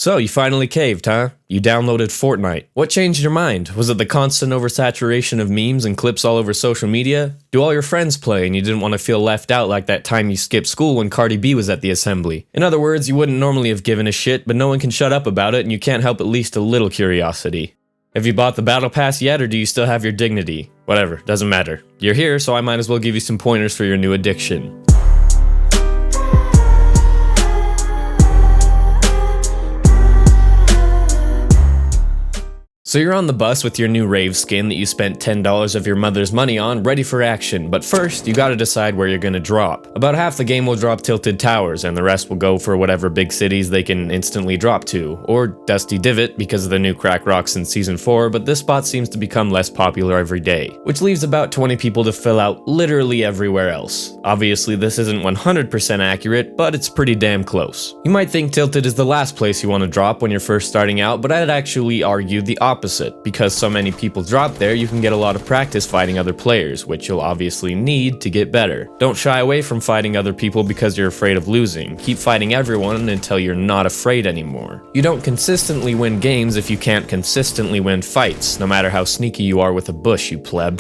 So, you finally caved, huh? You downloaded Fortnite. What changed your mind? Was it the constant oversaturation of memes and clips all over social media? Do all your friends play and you didn't want to feel left out like that time you skipped school when Cardi B was at the assembly? In other words, you wouldn't normally have given a shit, but no one can shut up about it and you can't help at least a little curiosity. Have you bought the battle pass yet, or do you still have your dignity? Whatever, doesn't matter. You're here, so I might as well give you some pointers for your new addiction. So you're on the bus with your new rave skin that you spent $10 of your mother's money on, ready for action, but first, you gotta decide where you're gonna drop. About half the game will drop Tilted Towers, and the rest will go for whatever big cities they can instantly drop to, or Dusty Divot because of the new crack rocks in Season 4, but this spot seems to become less popular every day, which leaves about 20 people to fill out literally everywhere else. Obviously, this isn't 100% accurate, but it's pretty damn close. You might think Tilted is the last place you want to drop when you're first starting out, but I'd actually argue the opposite. Because so many people drop there, you can get a lot of practice fighting other players, which you'll obviously need to get better. Don't shy away from fighting other people because you're afraid of losing. Keep fighting everyone until you're not afraid anymore. You don't consistently win games if you can't consistently win fights, no matter how sneaky you are with a bush, you pleb.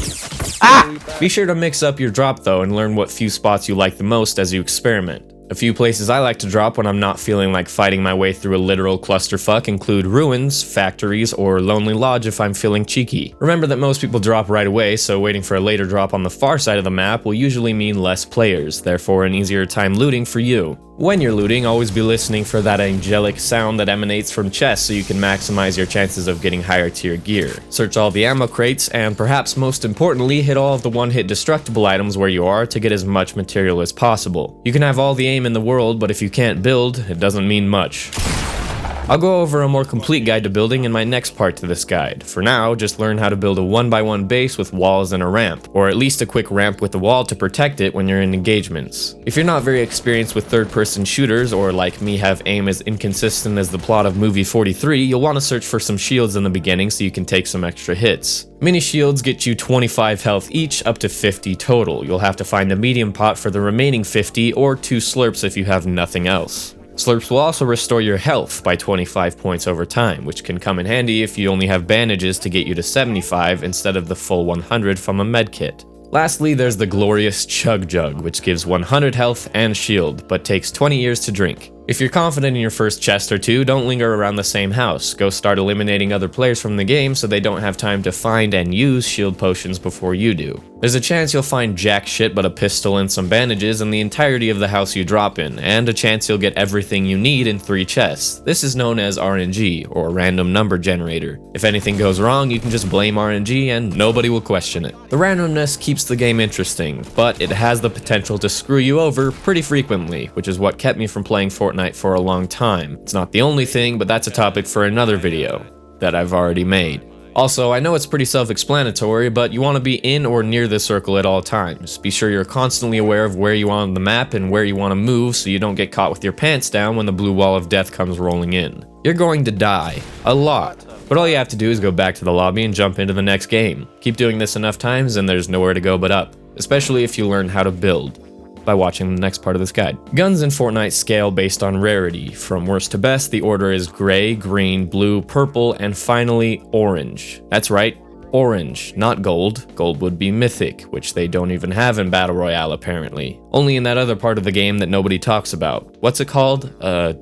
Be sure to mix up your drop though and learn what few spots you like the most as you experiment. A few places I like to drop when I'm not feeling like fighting my way through a literal clusterfuck include ruins, factories, or Lonely Lodge if I'm feeling cheeky. Remember that most people drop right away, so waiting for a later drop on the far side of the map will usually mean less players, therefore an easier time looting for you. When you're looting, always be listening for that angelic sound that emanates from chests so you can maximize your chances of getting higher tier gear. Search all the ammo crates, and perhaps most importantly, hit all of the one-hit destructible items where you are to get as much material as possible. You can have all the aim in the world, but if you can't build, it doesn't mean much. I'll go over a more complete guide to building in my next part to this guide. For now, just learn how to build a 1x1 base with walls and a ramp, or at least a quick ramp with a wall to protect it when you're in engagements. If you're not very experienced with third-person shooters, or like me have aim as inconsistent as the plot of movie 43, you'll want to search for some shields in the beginning so you can take some extra hits. Mini shields get you 25 health each, up to 50 total. You'll have to find a medium pot for the remaining 50, or 2 slurps if you have nothing else. Slurps will also restore your health by 25 points over time, which can come in handy if you only have bandages to get you to 75 instead of the full 100 from a medkit. Lastly, there's the glorious Chug Jug, which gives 100 health and shield, but takes 20 years to drink. If you're confident in your first chest or two, don't linger around the same house. Go start eliminating other players from the game so they don't have time to find and use shield potions before you do. There's a chance you'll find jack shit but a pistol and some bandages in the entirety of the house you drop in, and a chance you'll get everything you need in 3 chests. This is known as RNG, or random number generator. If anything goes wrong, you can just blame RNG and nobody will question it. The randomness keeps the game interesting, but it has the potential to screw you over pretty frequently, which is what kept me from playing Fortnite for a long time. It's not the only thing, but that's a topic for another video that I've already made. Also, I know it's pretty self-explanatory, but you want to be in or near the circle at all times. Be sure you're constantly aware of where you are on the map and where you want to move so you don't get caught with your pants down when the blue wall of death comes rolling in. You're going to die. A lot. But all you have to do is go back to the lobby and jump into the next game. Keep doing this enough times and there's nowhere to go but up, especially if you learn how to build by watching the next part of this guide. Guns in Fortnite scale based on rarity. From worst to best, the order is gray, green, blue, purple, and finally orange. That's right, orange, not gold. Gold would be mythic, which they don't even have in Battle Royale apparently. Only in that other part of the game that nobody talks about. What's it called?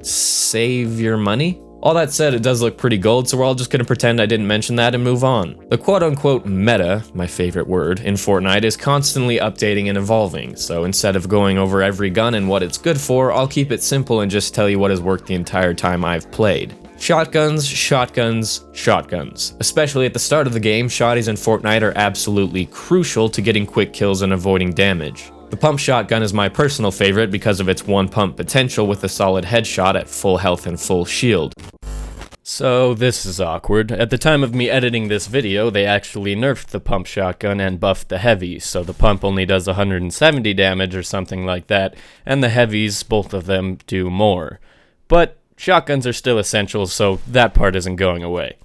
Save your money? All that said, it does look pretty gold, so we're all just gonna pretend I didn't mention that and move on. The quote-unquote meta, my favorite word, in Fortnite is constantly updating and evolving, so instead of going over every gun and what it's good for, I'll keep it simple and just tell you what has worked the entire time I've played. Shotguns, shotguns, shotguns. Especially at the start of the game, shotties in Fortnite are absolutely crucial to getting quick kills and avoiding damage. The pump shotgun is my personal favorite because of its one pump potential with a solid headshot at full health and full shield. So this is awkward. At the time of me editing this video, they actually nerfed the pump shotgun and buffed the heavies, so the pump only does 170 damage or something like that, and the heavies, both of them, do more. But shotguns are still essential, so that part isn't going away.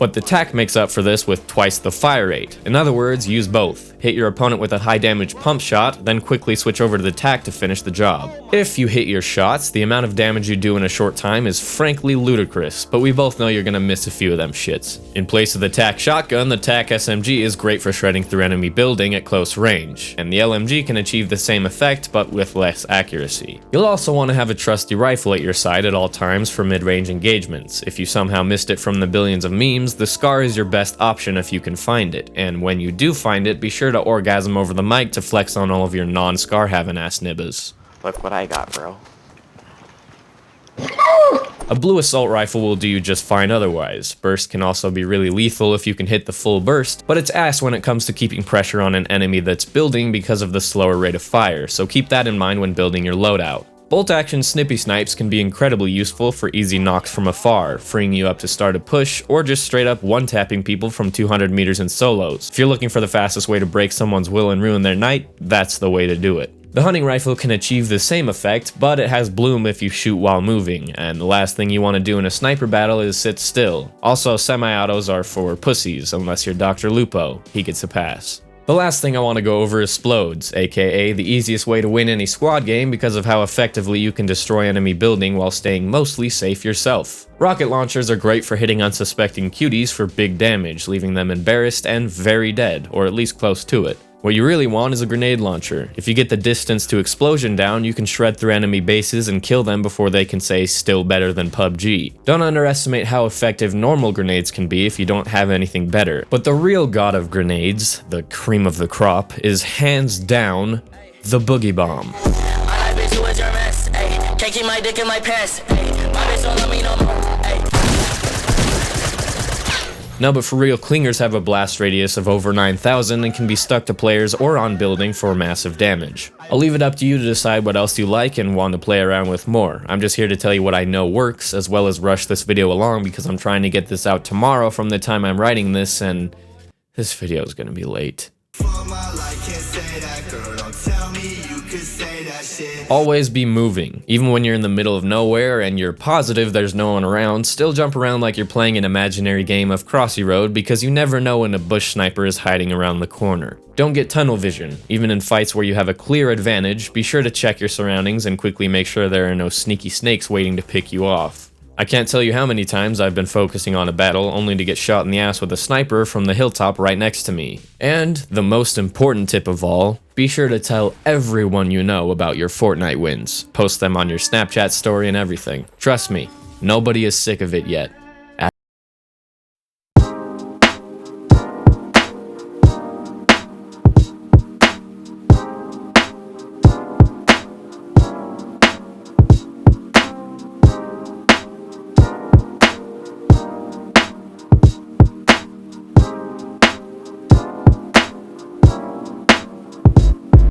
But the tac makes up for this with twice the fire rate. In other words, use both. Hit your opponent with a high damage pump shot, then quickly switch over to the tac to finish the job. If you hit your shots, the amount of damage you do in a short time is frankly ludicrous, but we both know you're gonna miss a few of them shits. In place of the tac shotgun, the tac SMG is great for shredding through enemy building at close range, and the LMG can achieve the same effect but with less accuracy. You'll also want to have a trusty rifle at your side at all times for mid-range engagements. If you somehow missed it from the billions of memes, the SCAR is your best option if you can find it, and when you do find it, be sure to orgasm over the mic to flex on all of your non-SCAR having ass nibbas. Look what I got, bro. A blue assault rifle will do you just fine otherwise. Burst can also be really lethal if you can hit the full burst, but it's ass when it comes to keeping pressure on an enemy that's building because of the slower rate of fire, so keep that in mind when building your loadout. Bolt action snippy snipes can be incredibly useful for easy knocks from afar, freeing you up to start a push, or just straight up one-tapping people from 200 meters in solos. If you're looking for the fastest way to break someone's will and ruin their night, that's the way to do it. The hunting rifle can achieve the same effect, but it has bloom if you shoot while moving, and the last thing you want to do in a sniper battle is sit still. Also, semi-autos are for pussies, unless you're Dr. Lupo. He gets a pass. The last thing I want to go over is Splodes, aka the easiest way to win any squad game because of how effectively you can destroy enemy building while staying mostly safe yourself. Rocket launchers are great for hitting unsuspecting cuties for big damage, leaving them embarrassed and very dead, or at least close to it. What you really want is a grenade launcher. If you get the distance to explosion down, you can shred through enemy bases and kill them before they can say still better than PUBG. Don't underestimate how effective normal grenades can be if you don't have anything better. But the real god of grenades, the cream of the crop, is hands down the boogie bomb. No, but for real, clingers have a blast radius of over 9,000 and can be stuck to players or on building for massive damage. I'll leave it up to you to decide what else you like and want to play around with more. I'm just here to tell you what I know works, as well as rush this video along because I'm trying to get this out tomorrow from the time I'm writing this, and this video is gonna be late. Always be moving. Even when you're in the middle of nowhere and you're positive there's no one around, still jump around like you're playing an imaginary game of Crossy Road because you never know when a bush sniper is hiding around the corner. Don't get tunnel vision. Even in fights where you have a clear advantage, be sure to check your surroundings and quickly make sure there are no sneaky snakes waiting to pick you off. I can't tell you how many times I've been focusing on a battle only to get shot in the ass with a sniper from the hilltop right next to me. And the most important tip of all, be sure to tell everyone you know about your Fortnite wins. Post them on your Snapchat story and everything. Trust me, nobody is sick of it yet.